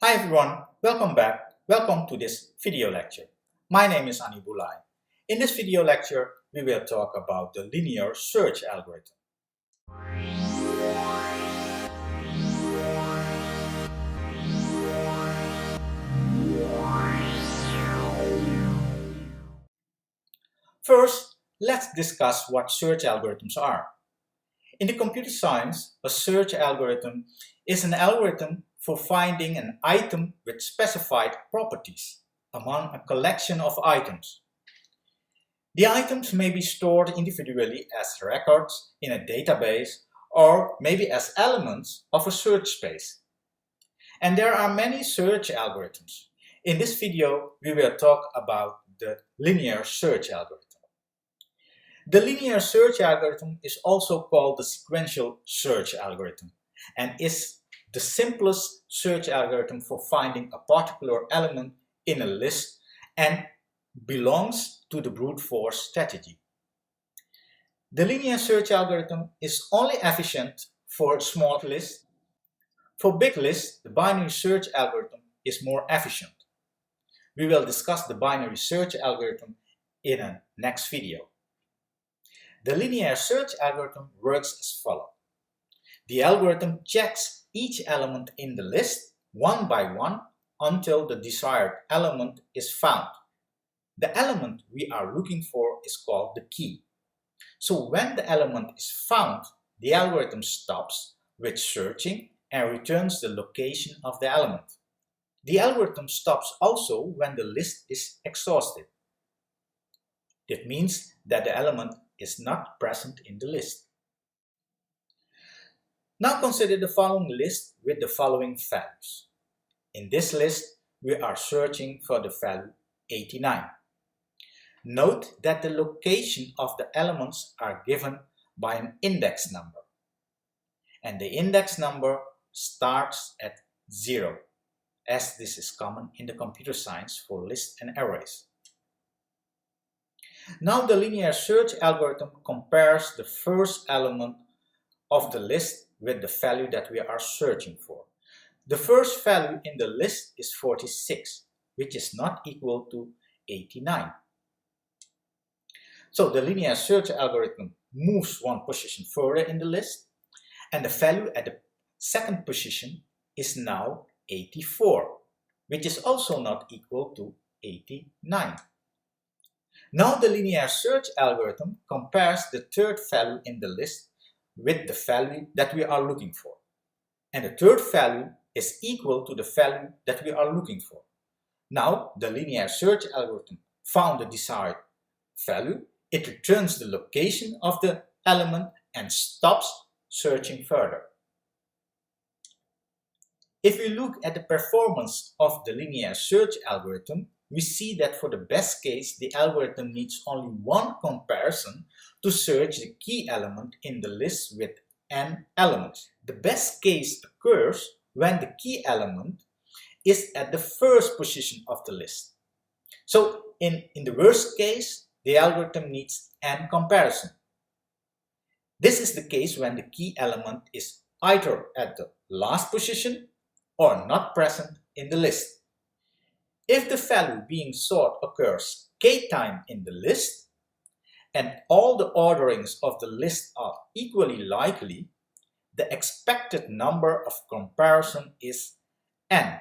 Hi everyone, welcome back. Welcome to this video lecture. My name is Ani Bulai. In this video lecture, we will talk about the linear search algorithm. First, let's discuss what search algorithms are. In the computer science, a search algorithm is an algorithm for finding an item with specified properties among a collection of items. The items may be stored individually as records in a database or maybe as elements of a search space. And there are many search algorithms. In this video, we will talk about the linear search algorithm. The linear search algorithm is also called the sequential search algorithm and is the simplest search algorithm for finding a particular element in a list and belongs to the brute force strategy. The linear search algorithm is only efficient for small lists. For big lists, the binary search algorithm is more efficient. We will discuss the binary search algorithm in a next video. The linear search algorithm works as follows. The algorithm checks each element in the list one by one until the desired element is found. The element we are looking for is called the key. So when the element is found, the algorithm stops with searching and returns the location of the element. The algorithm stops also when the list is exhausted. That means that the element is not present in the list. Now consider the following list with the following values. In this list, we are searching for the value 89. Note that the location of the elements are given by an index number. And the index number starts at 0, as this is common in the computer science for lists and arrays. Now the linear search algorithm compares the first element of the list with the value that we are searching for. The first value in the list is 46, which is not equal to 89. So the linear search algorithm moves one position further in the list, and the value at the second position is now 84, which is also not equal to 89. Now the linear search algorithm compares the third value in the list with the value that we are looking for. And the third value is equal to the value that we are looking for. Now the linear search algorithm found the desired value. It returns the location of the element and stops searching further. If we look at the performance of the linear search algorithm, we see that for the best case, the algorithm needs only one comparison to search the key element in the list with n elements. The best case occurs when the key element is at the first position of the list. So in the worst case, the algorithm needs n comparison. This is the case when the key element is either at the last position or not present in the list. If the value being sought occurs k time in the list, and all the orderings of the list are equally likely, the expected number of comparison is n.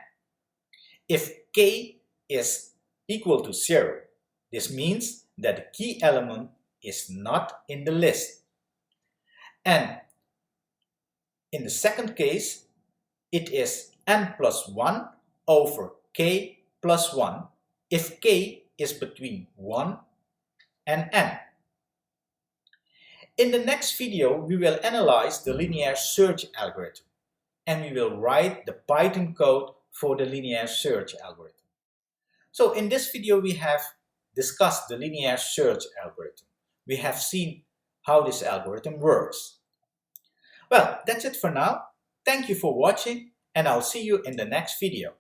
If k is equal to 0, this means that the key element is not in the list. And in the second case, it is n plus 1 over k plus 1 if k is between 1 and n. In the next video, we will analyze the linear search algorithm and we will write the Python code for the linear search algorithm. So in this video, we have discussed the linear search algorithm. We have seen how this algorithm works. Well, that's it for now. Thank you for watching and I'll see you in the next video.